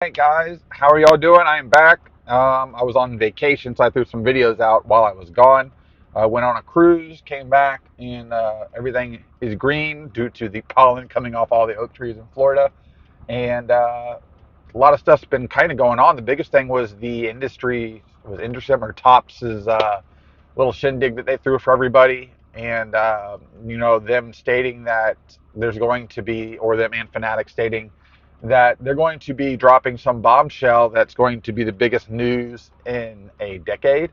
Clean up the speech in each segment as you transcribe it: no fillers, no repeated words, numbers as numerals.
Hey guys, how are y'all doing? I am back. I was on vacation, so I threw some videos out while I was gone. Went on a cruise, came back, and everything is green due to the pollen coming off all the oak trees in Florida. And a lot of stuff's been kind of going on. The biggest thing was the industry or Tops's little shindig that they threw for everybody, and them stating that there's going to be, or them and Fanatics stating that they're going to be dropping some bombshell that's going to be the biggest news in a decade.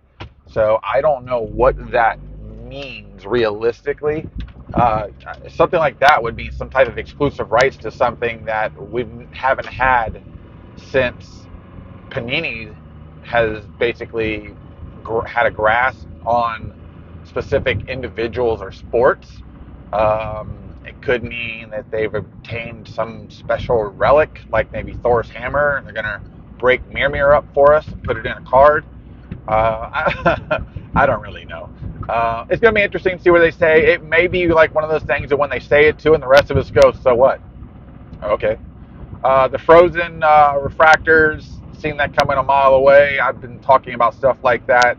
So I don't know what that means realistically. Something like that would be some type of exclusive rights to something that we haven't had since Panini has basically had a grasp on specific individuals or sports. It could mean that they've obtained some special relic, like maybe Thor's hammer, and they're going to break Mirror up for us and put it in a card. I don't really know. It's going to be interesting to see what they say. It may be like one of those things that when they say it too, and the rest of us go, so what? Okay. The frozen refractors, seen that coming a mile away. I've been talking about stuff like that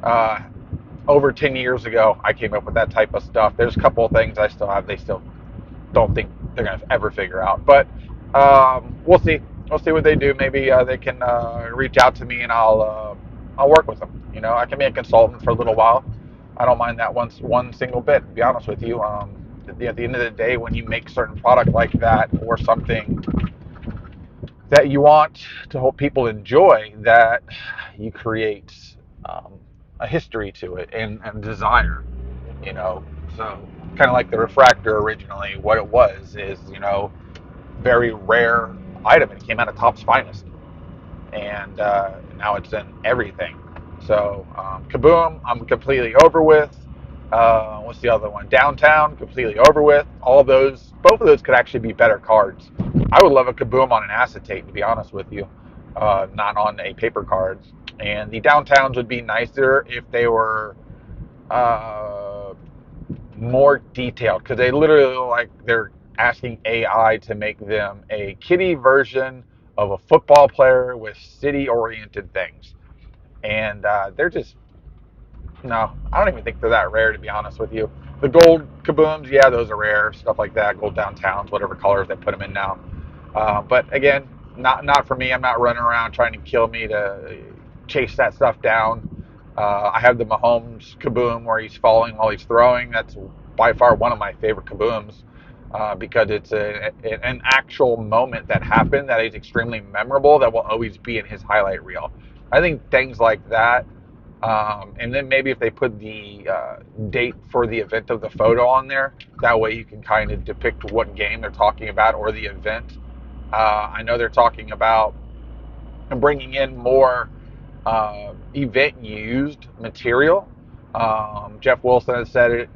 uh, over 10 years ago. I came up with that type of stuff. There's a couple of things I still have. They still don't think they're going to ever figure out. But we'll see. We'll see what they do. Maybe they can reach out to me and I'll work with them. I can be a consultant for a little while. I don't mind that one single bit. To be honest with you, at the end of the day, when you make certain product like that or something that you want to hope people enjoy, that you create um, a history to it and desire, you know. So kind of like the refractor originally, what it was is, very rare item. It came out of Topps Finest, and now it's in everything. So Kaboom, I'm completely over with. What's the other one? Downtown, completely over with. All those, both of those could actually be better cards. I would love a Kaboom on an acetate, to be honest with you, not on a paper card. And the downtowns would be nicer if they were uh, more detailed, because they literally look like they're asking AI to make them a kitty version of a football player with city-oriented things, and they're just no. I don't even think they're that rare, to be honest with you. The gold kabooms, yeah, those are rare, stuff like that. Gold downtowns, whatever colors they put them in now. But again, not for me. I'm not running around trying to kill me to chase that stuff down. I have the Mahomes kaboom where he's falling while he's throwing. That's by far one of my favorite kabooms because it's an actual moment that happened that is extremely memorable that will always be in his highlight reel. I think things like that, and then maybe if they put the date for the event of the photo on there, that way you can kind of depict what game they're talking about or the event. I know they're talking about bringing in more event used material. Jeff Wilson has said it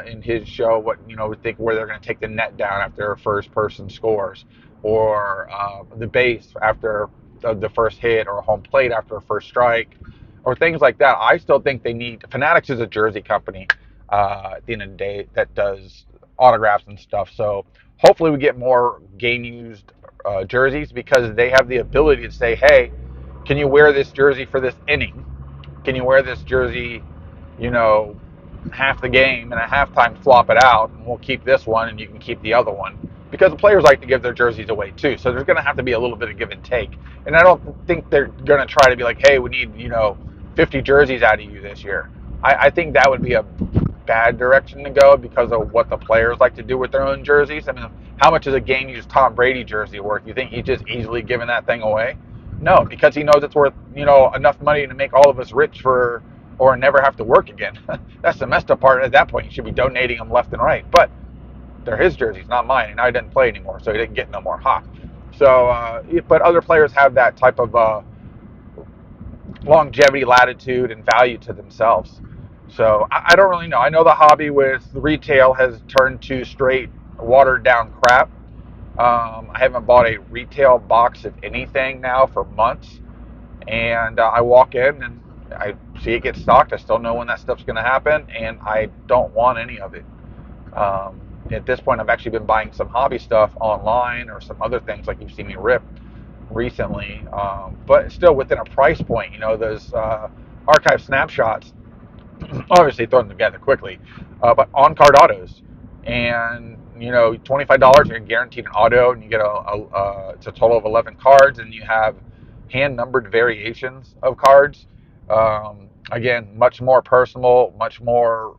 in his show. What think where they're going to take the net down after a first person scores, or the base after the first hit, or home plate after a first strike, or things like that. I still think they need. Fanatics is a jersey company at the end of the day that does autographs and stuff. So hopefully we get more game used jerseys, because they have the ability to say, hey, can you wear this jersey for this inning? Can you wear this jersey, you know, half the game, and at halftime swap it out, and we'll keep this one and you can keep the other one? Because the players like to give their jerseys away too. So there's going to have to be a little bit of give and take. And I don't think they're going to try to be like, hey, we need, 50 jerseys out of you this year. I think that would be a bad direction to go because of what the players like to do with their own jerseys. I mean, how much is a game used Tom Brady jersey worth? You think he's just easily giving that thing away? No, because he knows it's worth, enough money to make all of us rich for, or never have to work again. That's the messed up part. At that point, you should be donating them left and right. But they're his jerseys, not mine, and I didn't play anymore, so he didn't get no more. Ha. So, but other players have that type of longevity, latitude, and value to themselves. So I don't really know. I know the hobby with retail has turned to straight watered down crap. I haven't bought a retail box of anything now for months, and I walk in and I see it get stocked. I still know when that stuff's going to happen, and I don't want any of it. At this point, I've actually been buying some hobby stuff online or some other things like you've seen me rip. recently, but still within a price point. Those archive snapshots, obviously throwing them together quickly, but on card autos. And $25, you're guaranteed an auto, and you get it's a total of 11 cards, and you have hand numbered variations of cards. Again, much more personal, much more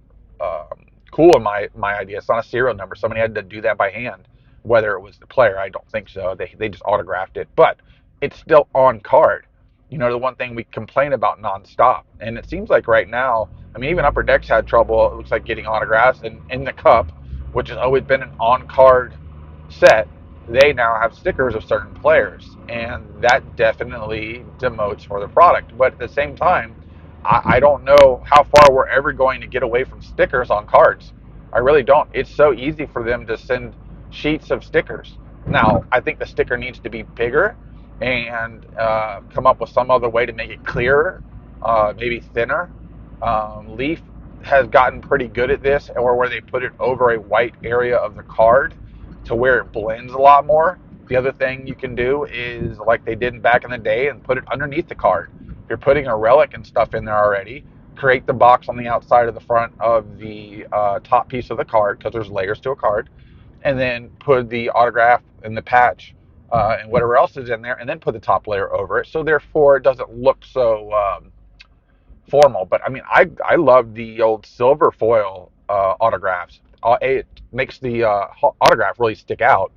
cool in my idea. It's not a serial number. Somebody had to do that by hand. Whether it was the player, I don't think so. They just autographed it, but it's still on card. The one thing we complain about nonstop, and it seems like right now, I mean, even Upper Decks had trouble. It looks like getting autographs, and in the Cup, which has always been an on-card set, they now have stickers of certain players, and that definitely demotes for the product. But at the same time, I don't know how far we're ever going to get away from stickers on cards. I really don't. It's so easy for them to send sheets of stickers. Now, I think the sticker needs to be bigger and come up with some other way to make it clearer, maybe thinner. Leaf has gotten pretty good at this, or where they put it over a white area of the card to where it blends a lot more. The other thing you can do is like they did back in the day and put it underneath the card. If you're putting a relic and stuff in there already, create the box on the outside of the front of the top piece of the card, because there's layers to a card, and then put the autograph and the patch and whatever else is in there, and then put the top layer over it. So therefore, it doesn't look so formal. But I mean, I love the old silver foil autographs. It makes the autograph really stick out,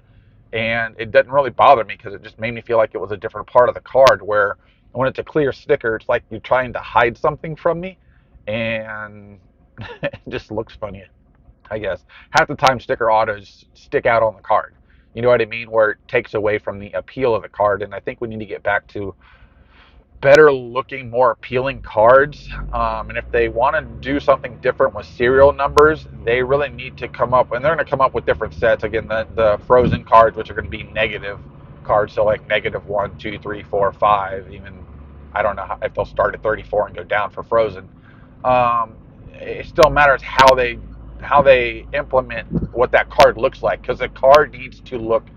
and it doesn't really bother me because it just made me feel like it was a different part of the card. Where when it's a clear sticker, it's like you're trying to hide something from me, and it just looks funny, I guess. Half the time, sticker autos stick out on the card. You know what I mean? Where it takes away from the appeal of the card. And I think we need to get back to better looking, more appealing cards. And if they want to do something different with serial numbers, they really need to come up, and they're going to come up with different sets. Again, the frozen cards, which are going to be negative cards, so like negative 1, 2, 3, 4, 5, even. I don't know if they'll start at 34 and go down for frozen. It still matters how they implement what that card looks like, because the card needs to look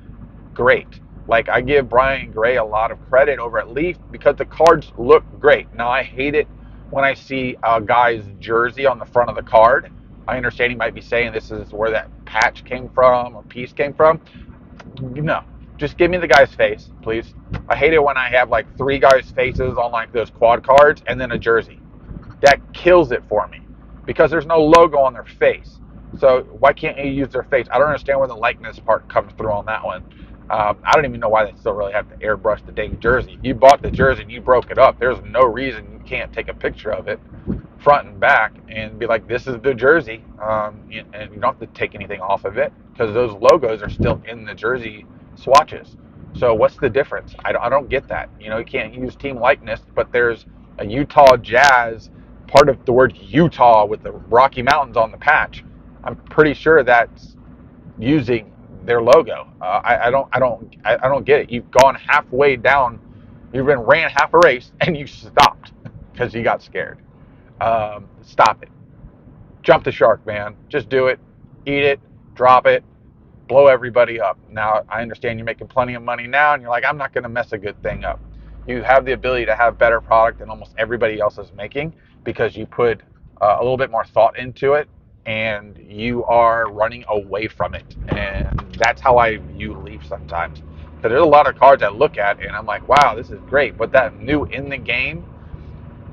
great. Like, I give Brian Gray a lot of credit over at Leaf because the cards look great. Now, I hate it when I see a guy's jersey on the front of the card. I understand he might be saying this is where that patch came from or piece came from. No, just give me the guy's face, please. I hate it when I have like three guys' faces on like those quad cards and then a jersey. That kills it for me because there's no logo on their face. So why can't you use their face? I don't understand where the likeness part comes through on that one. I don't even know why they still really have to airbrush the dang jersey. You bought the jersey and you broke it up. There's no reason you can't take a picture of it front and back and be like, this is the jersey. And you don't have to take anything off of it because those logos are still in the jersey swatches. So what's the difference? I don't get that. You can't use team likeness, but there's a Utah Jazz part of the word Utah with the Rocky Mountains on the patch. I'm pretty sure that's using their logo. I don't get it. You've gone halfway down. You've been ran half a race and you stopped because you got scared. Stop it. Jump the shark, man. Just do it. Eat it. Drop it. Blow everybody up. Now, I understand you're making plenty of money now, and you're like, I'm not going to mess a good thing up. You have the ability to have better product than almost everybody else is making because you put a little bit more thought into it, and you are running away from it. And that's how I view Leaf sometimes. Because there's a lot of cards I look at, and I'm like, wow, this is great. But that new in the game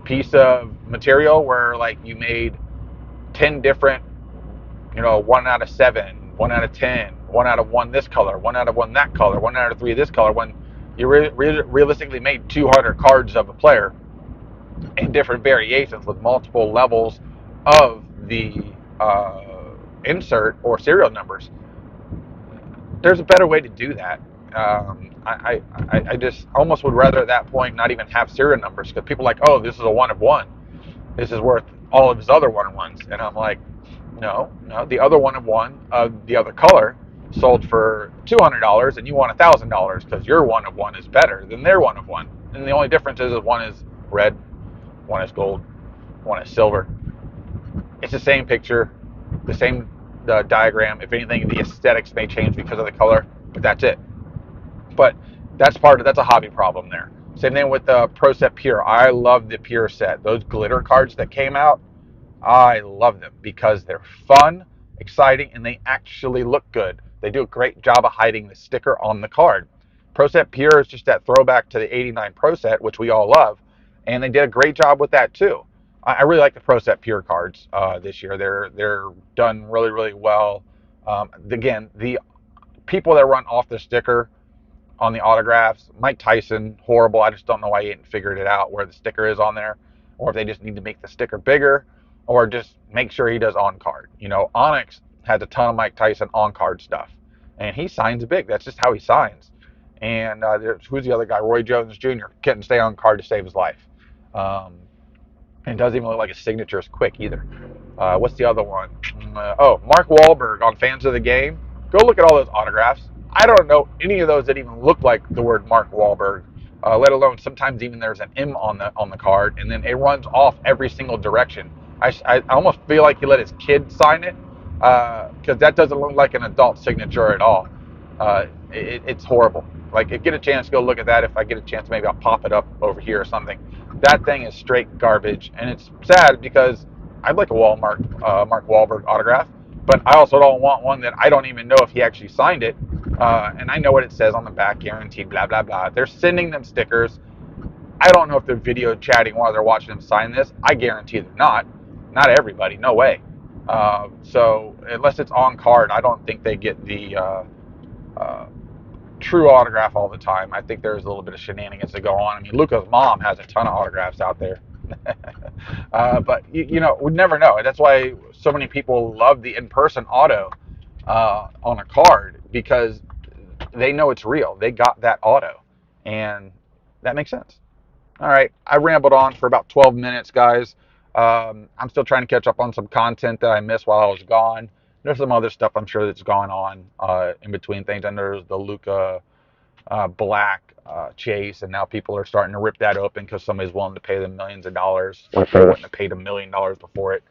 piece of material where like you made 10 different, 1 out of 7, 1 out of 10, 1 out of 1 this color, 1 out of 1 that color, 1 out of 3 this color, when you realistically made 200 cards of a player in different variations with multiple levels of the insert or serial numbers. There's a better way to do that. I just almost would rather at that point not even have serial numbers, because people are like, oh, this is a 1 of 1. This is worth all of his other 1 of 1s. And I'm like, no, the other 1 of 1 of the other color sold for $200 and you want $1,000 because your 1 of 1 is better than their 1 of 1. And the only difference is that one is red, one is gold, one is silver. It's the same picture, the same diagram. If anything, the aesthetics may change because of the color, but that's it. But That's a hobby problem there. Same thing with the Pro Set Pure. I love the Pure set. Those glitter cards that came out, I love them because they're fun, exciting, and they actually look good. They do a great job of hiding the sticker on the card. Pro Set Pure is just that throwback to the '89 Pro Set, which we all love, and they did a great job with that too. I really like the Pro Set Pure cards this year. They're done really really well. Again, the people that run off the sticker on the autographs. Mike Tyson, horrible. I just don't know why he hadn't figured it out where the sticker is on there, or if they just need to make the sticker bigger, or just make sure he does on card. Onyx has a ton of Mike Tyson on card stuff, and he signs big. That's just how he signs. And who's the other guy? Roy Jones Jr. Couldn't stay on card to save his life. Um, and it doesn't even look like his signature is quick either. What's the other one? Mark Wahlberg on Fans of the Game. Go look at all those autographs. I don't know any of those that even look like the word Mark Wahlberg. Let alone sometimes even there's an M on the card, and then it runs off every single direction. I almost feel like he let his kid sign it because that doesn't look like an adult signature at all. It's horrible. Like, if I get a chance, go look at that. If I get a chance, maybe I'll pop it up over here or something. That thing is straight garbage, and it's sad because I'd like a Mark Wahlberg autograph, but I also don't want one that I don't even know if he actually signed it. And I know what it says on the back, guaranteed, blah blah blah. They're sending them stickers. I don't know if they're video chatting while they're watching them sign this. I guarantee they're not. Not everybody, no way. So unless it's on card, I don't think they get the uh, true autograph all the time. I think there's a little bit of shenanigans that go on. I mean, Luca's mom has a ton of autographs out there. But we'd never know. That's why so many people love the in-person auto on a card, because they know it's real. They got that auto, and that makes sense. All right, I rambled on for about 12 minutes, guys. I'm still trying to catch up on some content that I missed while I was gone. There's some other stuff I'm sure that's gone on in between things. And there's the Luca Black chase, and now people are starting to rip that open because somebody's willing to pay them millions of dollars. Like they wouldn't have paid $1 million before it.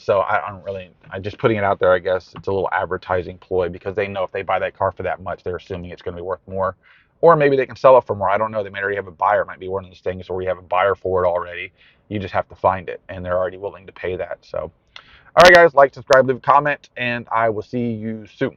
So I don't really. I'm just putting it out there. I guess it's a little advertising ploy because they know if they buy that car for that much, they're assuming it's going to be worth more, or maybe they can sell it for more. I don't know. They might already have a buyer. It might be one of those things where we have a buyer for it already. You just have to find it, and they're already willing to pay that. So, all right, guys, like, subscribe, leave a comment, and I will see you soon.